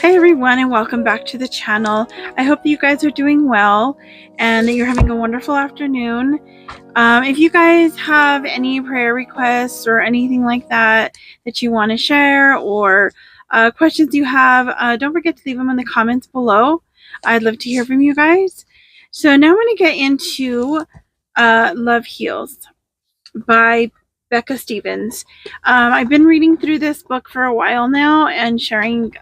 Hi everyone, and welcome back to the channel. I hope that you guys are doing well and that you're having a wonderful afternoon. If you guys have any prayer requests or anything like that that you want to share, or questions you have, don't forget to leave them in the comments below. I'd love to hear from you guys. So now I'm going to get into Love Heals by Becca Stevens. I've been reading through this book for a while now and sharing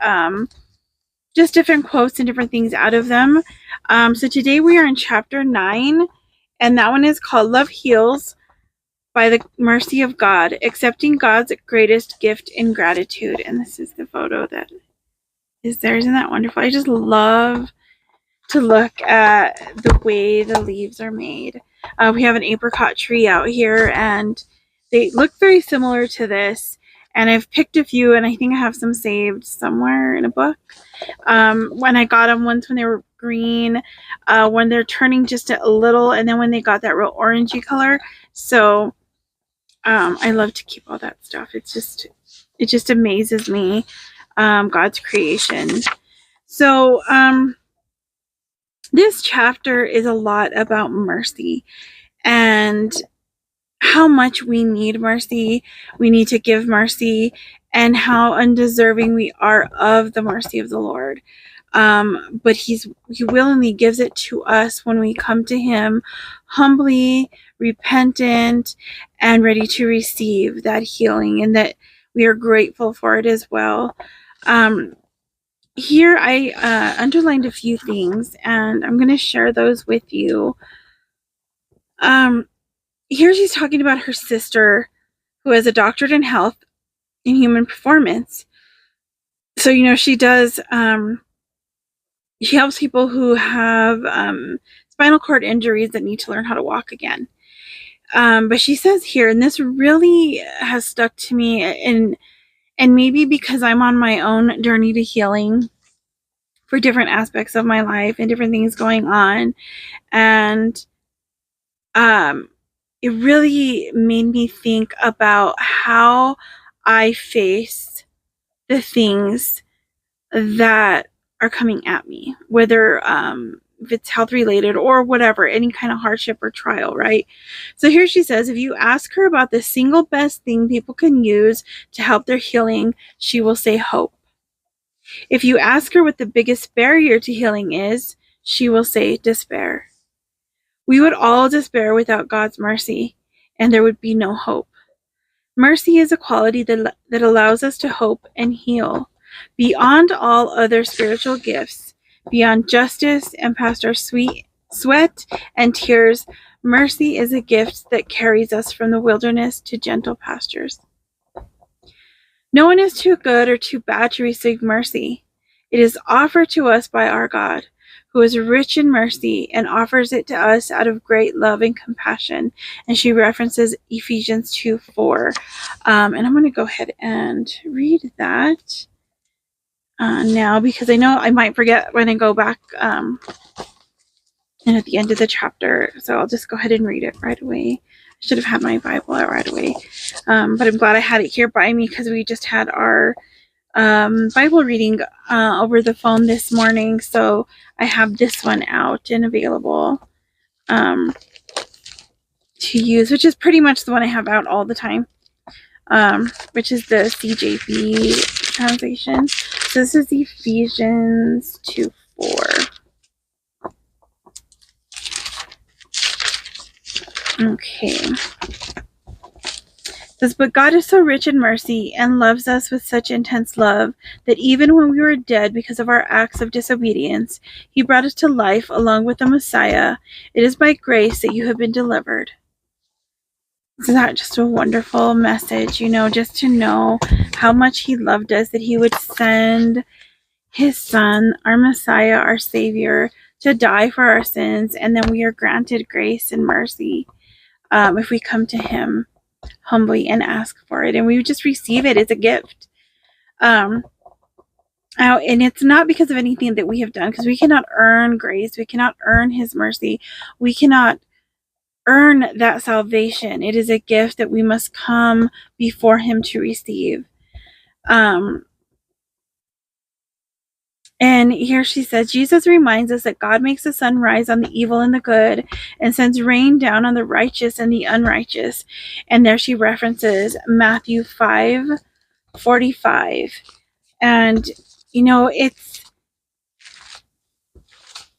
just different quotes and different things out of them. So today we are in chapter 9, and that one is called Love Heals by the Mercy of God, Accepting God's Greatest Gift in Gratitude. And this is the photo that is there. Isn't that wonderful? I just love to look at the way the leaves are made. We have an apricot tree out here, and they look very similar to this. And I've picked a few, and I think I have some saved somewhere in a book. When I got them once when they were green, when they're turning just a little, and then when they got that real orangey color. So I love to keep all that stuff. It just amazes me, God's creation. So this chapter is a lot about mercy and how much we need mercy. We need to give mercy, and how undeserving we are of the mercy of the Lord. But he willingly gives it to us when we come to him humbly, repentant, and ready to receive that healing, and that we are grateful for it as well. Here I underlined a few things, and I'm going to share those with you. Here she's talking about her sister who has a doctorate in health and human performance. So, she does, she helps people who have spinal cord injuries that need to learn how to walk again. But she says here, and this really has stuck to me, and maybe because I'm on my own journey to healing for different aspects of my life and different things going on, and it really made me think about how I face the things that are coming at me, whether if it's health related or whatever, any kind of hardship or trial, right? So here she says, if you ask her about the single best thing people can use to help their healing, she will say hope. If you ask her what the biggest barrier to healing is, she will say despair. We would all despair without God's mercy, and there would be no hope. Mercy is a quality that allows us to hope and heal. Beyond all other spiritual gifts, beyond justice and past our sweat and tears, mercy is a gift that carries us from the wilderness to gentle pastures. No one is too good or too bad to receive mercy. It is offered to us by our God, who is rich in mercy and offers it to us out of great love and compassion. And she references Ephesians 2:4. And I'm going to go ahead and read that now, because I know I might forget when I go back and at the end of the chapter. So I'll just go ahead and read it right away. I should have had my Bible out right away. But I'm glad I had it here by me, because we just had our Bible reading over the phone this morning, so I have this one out and available to use, which is pretty much the one I have out all the time, which is the CJB translation. So this is Ephesians 2:4. Okay. It says, but God is so rich in mercy and loves us with such intense love that even when we were dead because of our acts of disobedience, he brought us to life along with the Messiah. It is by grace that you have been delivered. Isn't that just a wonderful message, just to know how much he loved us, that he would send his son, our Messiah, our Savior, to die for our sins, and then we are granted grace and mercy if we come to him humbly and ask for it, and we just receive it as a gift. And it's not because of anything that we have done, because we cannot earn grace, we cannot earn his mercy, we cannot earn that salvation. It is a gift that we must come before him to receive. And here she says, Jesus reminds us that God makes the sun rise on the evil and the good and sends rain down on the righteous and the unrighteous. And there she references Matthew 5:45. And,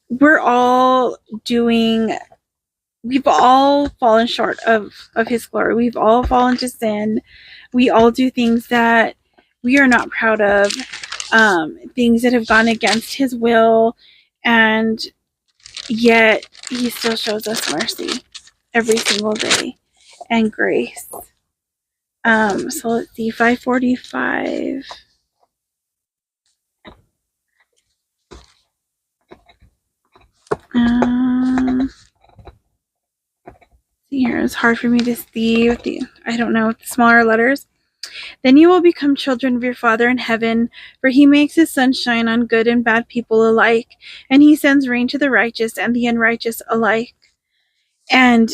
we're all we've all fallen short of his glory. We've all fallen to sin. We all do things that we are not proud of, things that have gone against his will, and yet he still shows us mercy every single day and grace. So let's see, 5:45. Here, it's hard for me to see with the smaller letters. Then you will become children of your Father in heaven, for he makes his sun shine on good and bad people alike, and he sends rain to the righteous and the unrighteous alike. And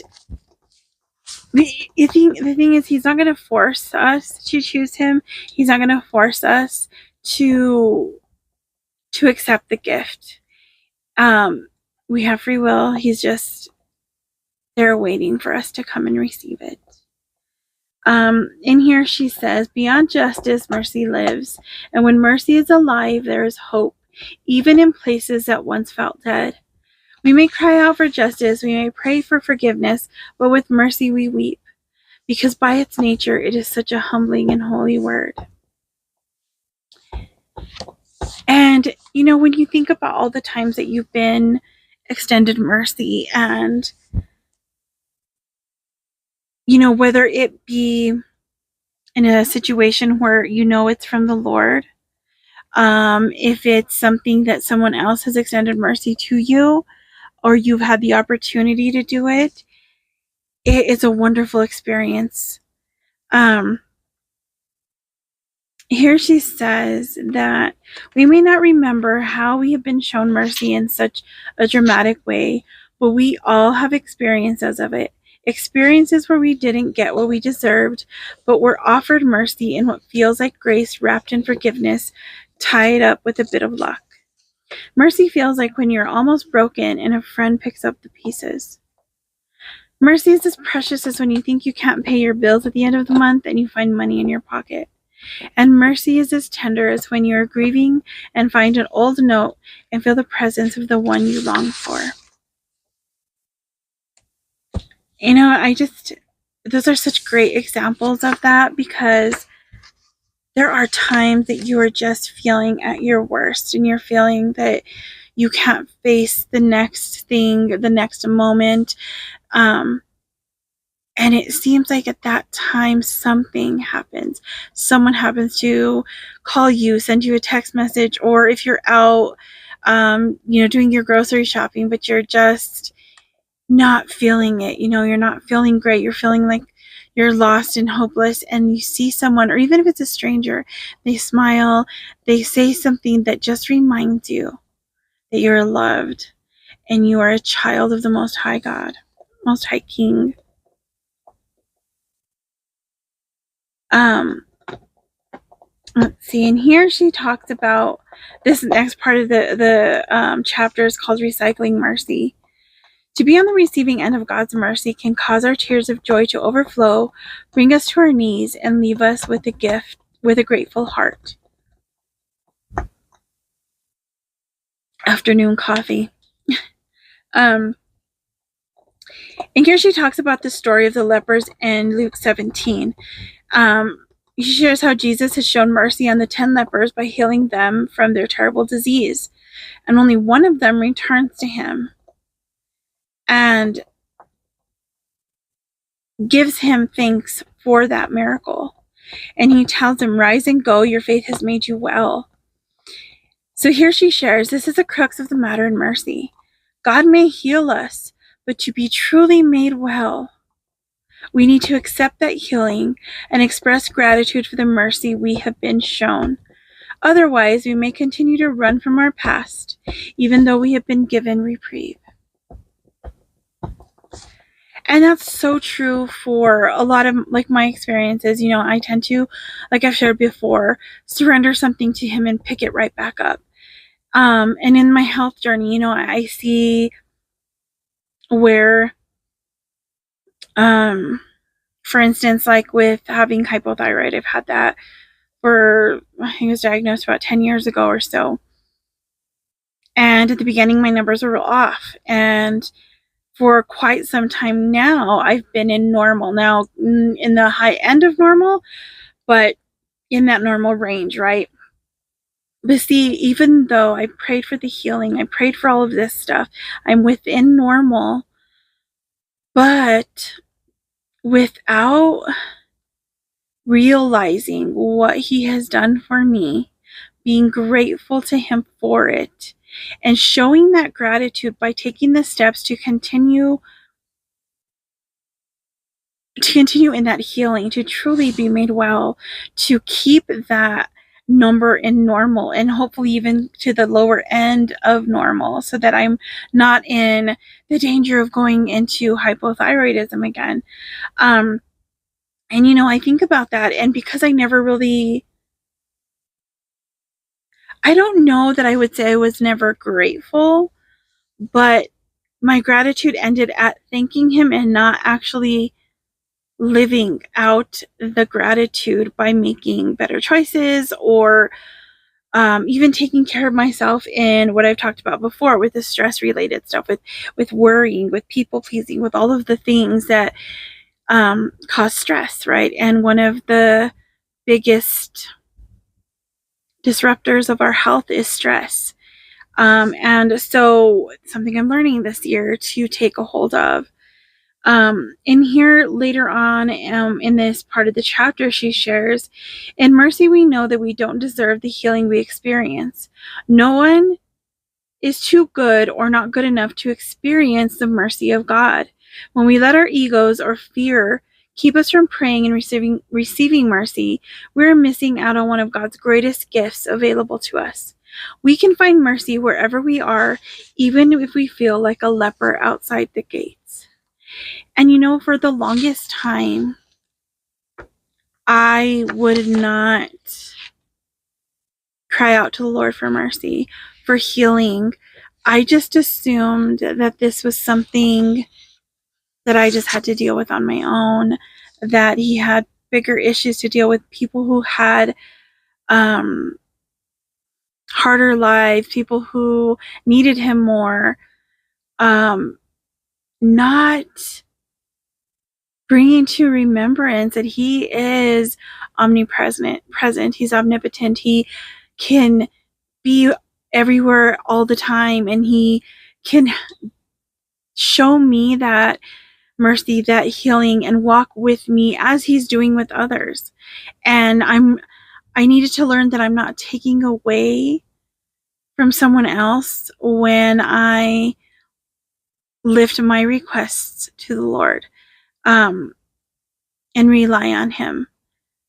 the thing is, he's not going to force us to choose him. He's not going to force us to accept the gift. We have free will. He's just there waiting for us to come and receive it. In here she says, beyond justice, mercy lives. And when mercy is alive, there is hope, even in places that once felt dead. We may cry out for justice, we may pray for forgiveness, but with mercy we weep, because by its nature it is such a humbling and holy word. And, when you think about all the times that you've been extended mercy, and, whether it be in a situation where it's from the Lord, if it's something that someone else has extended mercy to you, or you've had the opportunity to do it, it's a wonderful experience. Here she says that we may not remember how we have been shown mercy in such a dramatic way, but we all have experiences of it. Experiences where we didn't get what we deserved, but were offered mercy in what feels like grace wrapped in forgiveness, tied up with a bit of luck. Mercy feels like when you're almost broken and a friend picks up the pieces. Mercy is as precious as when you think you can't pay your bills at the end of the month and you find money in your pocket. And mercy is as tender as when you are grieving and find an old note and feel the presence of the one you long for. Those are such great examples of that, because there are times that you are just feeling at your worst and you're feeling that you can't face the next thing, the next moment. And it seems like at that time something happens. Someone happens to call you, send you a text message, or if you're out, doing your grocery shopping, but you're just not feeling it. You're not feeling great. You're feeling like you're lost and hopeless, and you see someone, or even if it's a stranger, they smile, they say something that just reminds you that you're loved and you are a child of the Most High God, Most High King. Let's see, and here she talks about this next part of the chapter is called Recycling Mercy. To be on the receiving end of God's mercy can cause our tears of joy to overflow, bring us to our knees, and leave us with a grateful heart. Afternoon coffee. And here she talks about the story of the lepers in Luke 17. She shares how Jesus has shown mercy on the 10 lepers by healing them from their terrible disease, and only one of them returns to him and gives him thanks for that miracle. And he tells him, "Rise and go, your faith has made you well." So here she shares, this is the crux of the matter in mercy. God may heal us, but to be truly made well, we need to accept that healing and express gratitude for the mercy we have been shown. Otherwise, we may continue to run from our past, even though we have been given reprieve. And that's so true for a lot of my experiences. I tend to, like I've shared before, surrender something to him and pick it right back up. And in my health journey, I see where, for instance, like with having hypothyroid, I've had that I was diagnosed about 10 years ago or so. And at the beginning, my numbers were real off. And for quite some time now, I've been in normal. Now, in the high end of normal, but in that normal range, right? But see, even though I prayed for the healing, I prayed for all of this stuff, I'm within normal, but without realizing what He has done for me, being grateful to Him for it, and showing that gratitude by taking the steps to continue in that healing, to truly be made well, to keep that number in normal, and hopefully even to the lower end of normal, so that I'm not in the danger of going into hypothyroidism again. And I think about that, and because I don't know that I would say I was never grateful, but my gratitude ended at thanking Him and not actually living out the gratitude by making better choices, or even taking care of myself in what I've talked about before with the stress related stuff, with worrying, with people pleasing, with all of the things that cause stress, right? And one of the biggest disruptors of our health is stress. And so something I'm learning this year to take a hold of. In here later on, in this part of the chapter, she shares, in mercy, we know that we don't deserve the healing we experience. No one is too good or not good enough to experience the mercy of God. When we let our egos or fear keep us from praying and receiving mercy, we're missing out on one of God's greatest gifts available to us. We can find mercy wherever we are, even if we feel like a leper outside the gates. And for the longest time, I would not cry out to the Lord for mercy, for healing. I just assumed that this was something that I just had to deal with on my own, that He had bigger issues to deal with, people who had harder lives, people who needed Him more, not bringing to remembrance that He is omnipresent, He's omnipotent, He can be everywhere all the time, and He can show me that mercy, that healing, and walk with me as He's doing with others. And I needed to learn that I'm not taking away from someone else when I lift my requests to the Lord, and rely on Him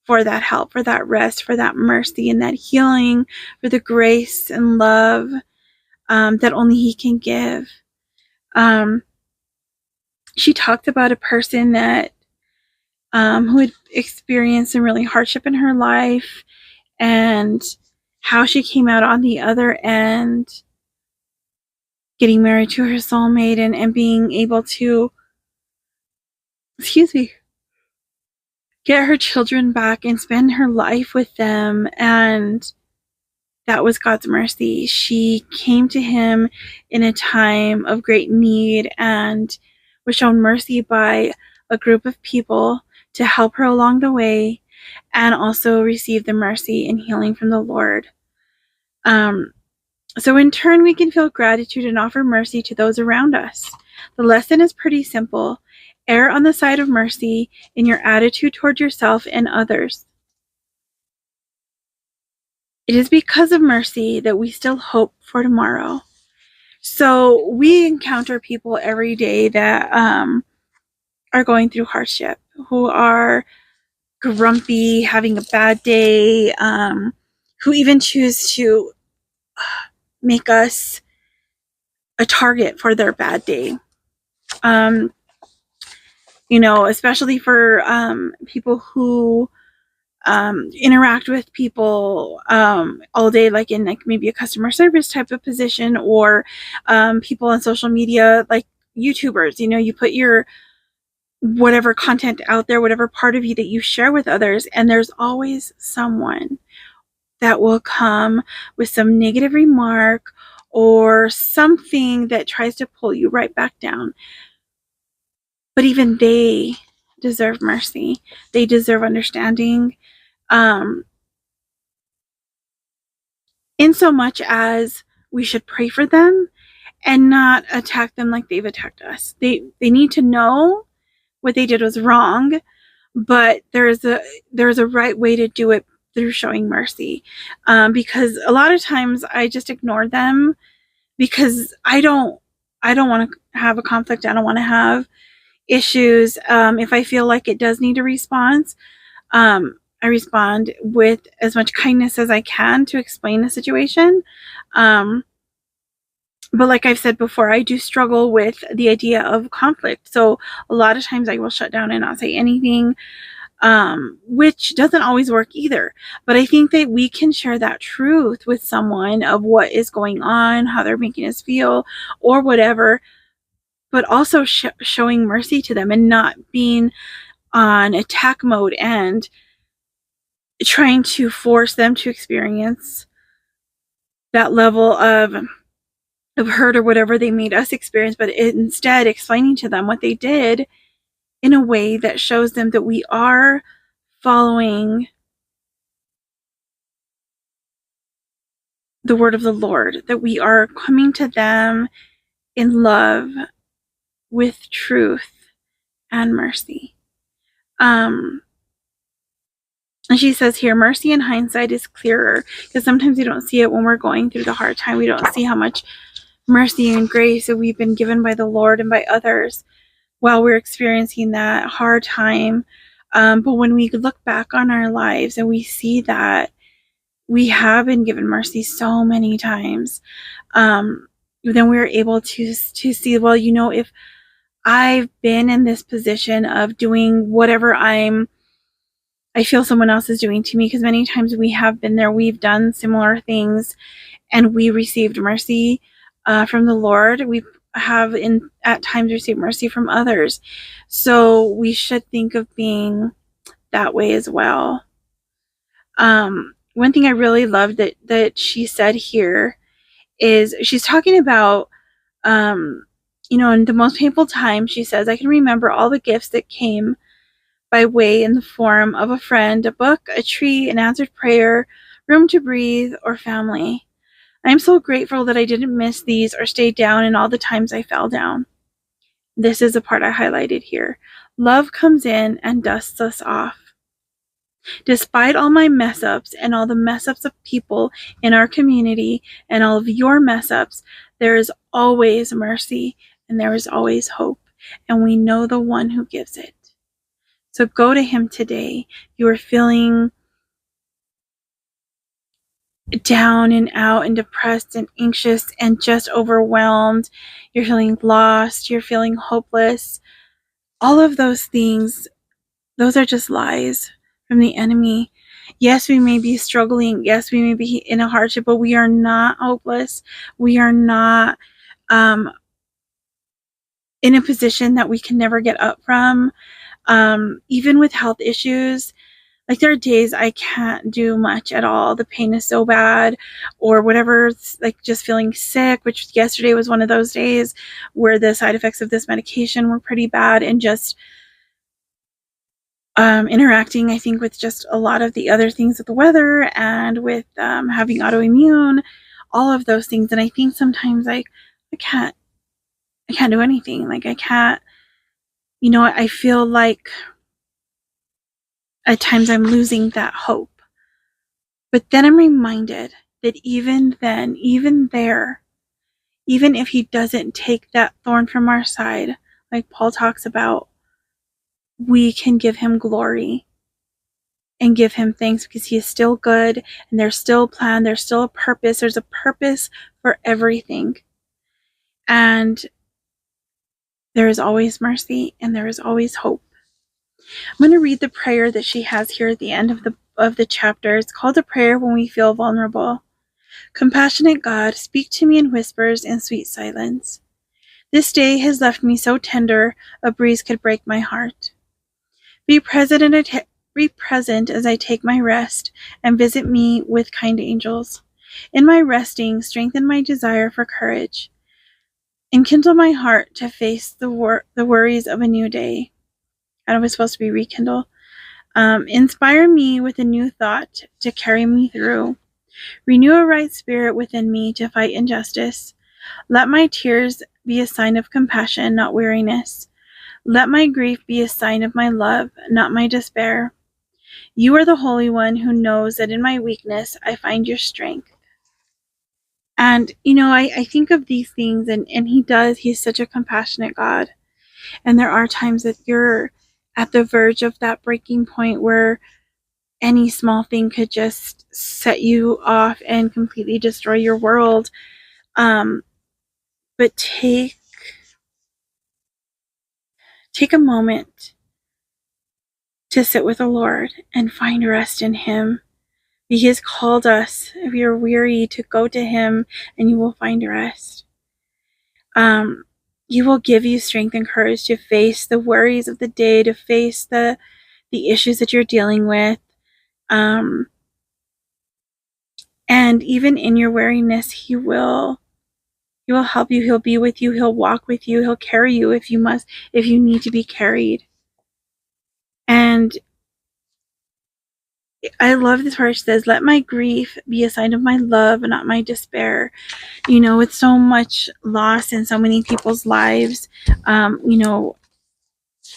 for that help, for that rest, for that mercy, and that healing, for the grace and love that only He can give. She talked about a person that who had experienced some really hardship in her life, and how she came out on the other end, getting married to her soulmate, and being able to, get her children back and spend her life with them. And that was God's mercy. She came to Him in a time of great need and was shown mercy by a group of people to help her along the way, and also receive the mercy and healing from the Lord. So in turn, we can feel gratitude and offer mercy to those around us. The lesson is pretty simple. Err on the side of mercy in your attitude toward yourself and others. It is because of mercy that we still hope for tomorrow. So we encounter people every day that are going through hardship, who are grumpy, having a bad day, who even choose to make us a target for their bad day. Especially for people who interact with people all day, like in like maybe a customer service type of position, or people on social media, like YouTubers. You put your whatever content out there, whatever part of you that you share with others, and there's always someone that will come with some negative remark or something that tries to pull you right back down. But even they deserve mercy. They deserve understanding. In so much as we should pray for them and not attack them like they've attacked us. They need to know what they did was wrong, but there's a right way to do it through showing mercy. Because a lot of times I just ignore them because I don't want to have a conflict. I don't want to have issues. If I feel like it does need a response, I respond with as much kindness as I can to explain the situation. But like I've said before, I do struggle with the idea of conflict. So a lot of times I will shut down and not say anything, which doesn't always work either. But I think that we can share that truth with someone of what is going on, how they're making us feel, or whatever, but also showing mercy to them and not being on attack mode and trying to force them to experience that level of hurt or whatever they made us experience, but instead explaining to them what they did in a way that shows them that we are following the word of the Lord, that we are coming to them in love with truth and mercy. And she says here, mercy in hindsight is clearer, because sometimes we don't see it when we're going through the hard time. We don't see how much mercy and grace that we've been given by the Lord and by others while we're experiencing that hard time. But when we look back on our lives and we see that we have been given mercy so many times, then we're able to see, well, if I've been in this position of doing whatever I feel someone else is doing to me, because many times we have been there, we've done similar things, and we received mercy from the Lord. We have at times received mercy from others. So we should think of being that way as well. One thing I really loved that she said here is she's talking about, in the most painful time, she says, I can remember all the gifts that came by way in the form of a friend, a book, a tree, an answered prayer, room to breathe, or family. I am so grateful that I didn't miss these or stay down in all the times I fell down. This is the part I highlighted here. Love comes in and dusts us off. Despite all my mess ups and all the mess ups of people in our community and all of your mess ups, there is always mercy and there is always hope. And we know the one who gives it. So go to him today. You are feeling down and out and depressed and anxious and just overwhelmed. You're feeling lost. You're feeling hopeless. All of those things, those are just lies from the enemy. Yes, we may be struggling. Yes, we may be in a hardship, but we are not hopeless. We are not in a position that we can never get up from. Even with health issues, like there are days I can't do much at all. The pain is so bad, or whatever, like just feeling sick, which yesterday was one of those days where the side effects of this medication were pretty bad, and just interacting, I think, with just a lot of the other things with the weather and with having autoimmune, all of those things. And I think sometimes I can't do anything. Like I can't, I feel like at times I'm losing that hope. But then I'm reminded that even then, even there, even if he doesn't take that thorn from our side, like Paul talks about, we can give him glory and give him thanks, because he is still good and there's still a plan, there's still a purpose, there's a purpose for everything. And there is always mercy and there is always hope. I'm going to read the prayer that she has here at the end of the chapter. It's called a prayer when we feel vulnerable. Compassionate God, speak to me in whispers and sweet silence. This day has left me so tender, a breeze could break my heart. Be present as I take my rest, and visit me with kind angels. In my resting, strengthen my desire for courage. Enkindle my heart to face the worries of a new day. I don't know if it's supposed to be rekindle. Inspire me with a new thought to carry me through. Renew a right spirit within me to fight injustice. Let my tears be a sign of compassion, not weariness. Let my grief be a sign of my love, not my despair. You are the Holy One who knows that in my weakness I find your strength. And, I think of these things, and he's such a compassionate God. And there are times that you're at the verge of that breaking point where any small thing could just set you off and completely destroy your world. But take a moment to sit with the Lord and find rest in Him. He has called us, if you're weary, to go to Him, and you will find rest. He will give you strength and courage to face the worries of the day, to face the issues that you're dealing with. And even in your weariness, He will help you. He'll be with you. He'll walk with you. He'll carry you if you need to be carried. And I love this part. It says, let my grief be a sign of my love and not my despair. With so much loss in so many people's lives, in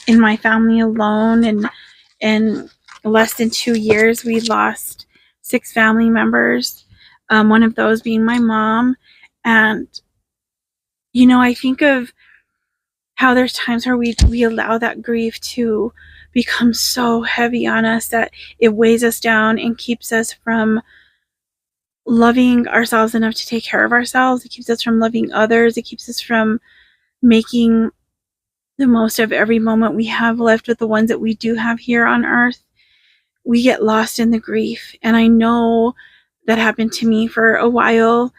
my family alone, and in less than 2 years, we lost 6 family members, one of those being my mom. And, I think of how there's times where we allow that grief to become so heavy on us that it weighs us down and keeps us from loving ourselves enough to take care of ourselves. It keeps us from loving others. It keeps us from making the most of every moment we have left with the ones that we do have here on earth. We get lost in the grief. And I know that happened to me for a while.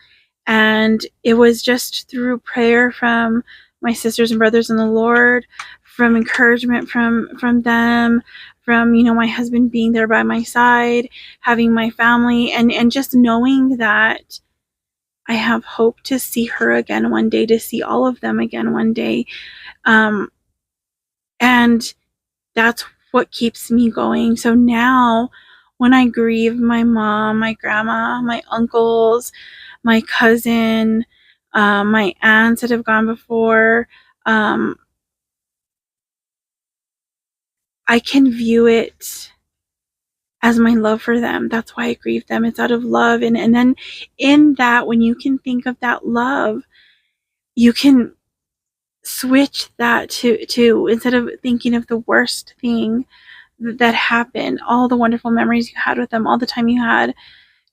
And it was just through prayer from my sisters and brothers in the Lord, from encouragement from them, from, my husband being there by my side, having my family, and just knowing that I have hope to see her again one day, to see all of them again one day. And that's what keeps me going. So now when I grieve my mom, my grandma, my uncles, my cousin, my aunts that have gone before, I can view it as my love for them. That's why I grieve them. It's out of love. And then in that, when you can think of that love, you can switch that to instead of thinking of the worst thing that happened, all the wonderful memories you had with them, all the time you had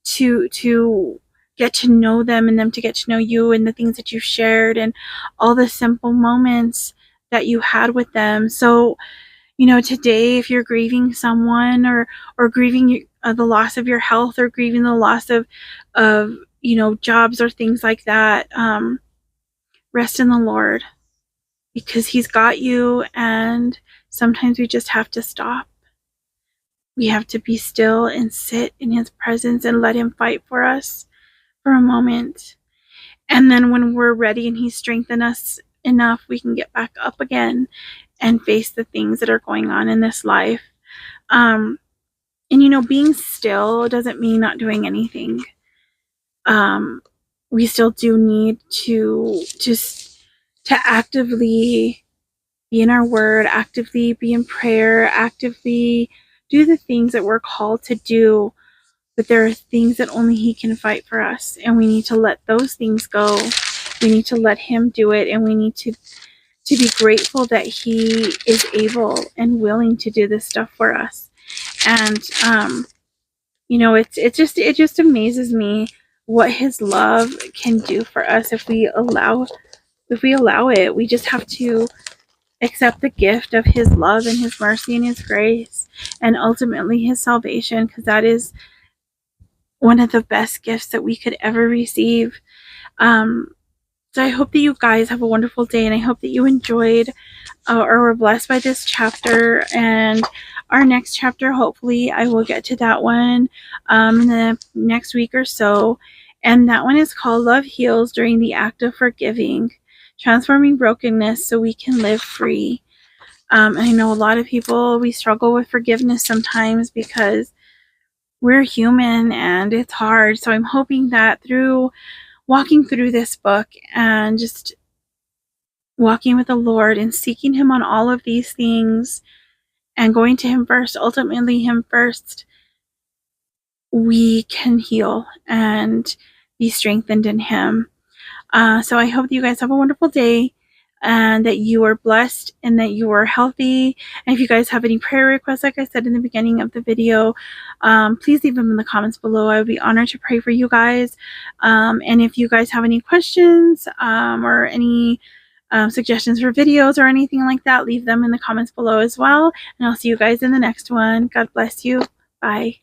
to get to know them and them to get to know you, and the things that you shared and all the simple moments that you had with them. So, today, if you're grieving someone or grieving the loss of your health, or grieving the loss of jobs or things like that, rest in the Lord, because He's got you. And sometimes we just have to stop. We have to be still and sit in His presence and let Him fight for us for a moment. And then when we're ready and He's strengthened us enough, we can get back up again and face the things that are going on in this life. And being still doesn't mean not doing anything. We still do need to actively be in our word, actively be in prayer, actively do the things that we're called to do. But there are things that only He can fight for us, and we need to let those things go. We need to let Him do it, and we need to be grateful that He is able and willing to do this stuff for us. And it just amazes me what His love can do for us if we allow it. We just have to accept the gift of His love and His mercy and His grace. and ultimately his salvation, because that is one of the best gifts that we could ever receive. So I hope that you guys have a wonderful day, and I hope that you enjoyed or were blessed by this chapter. And our next chapter, hopefully I will get to that one in the next week or so. And that one is called Love Heals During the Act of Forgiving, Transforming Brokenness So We Can Live Free. I know a lot of people, we struggle with forgiveness sometimes because we're human and it's hard. So I'm hoping that through walking through this book and just walking with the Lord and seeking him on all of these things and going to him first, ultimately him first, we can heal and be strengthened in him. So I hope that you guys have a wonderful day and that you are blessed and that you are healthy. And if you guys have any prayer requests, like I said in the beginning of the video, please leave them in the comments below. I would be honored to pray for you guys. And if you guys have any questions or any suggestions for videos or anything like that, leave them in the comments below as well. And I'll see you guys in the next one. God bless you. Bye.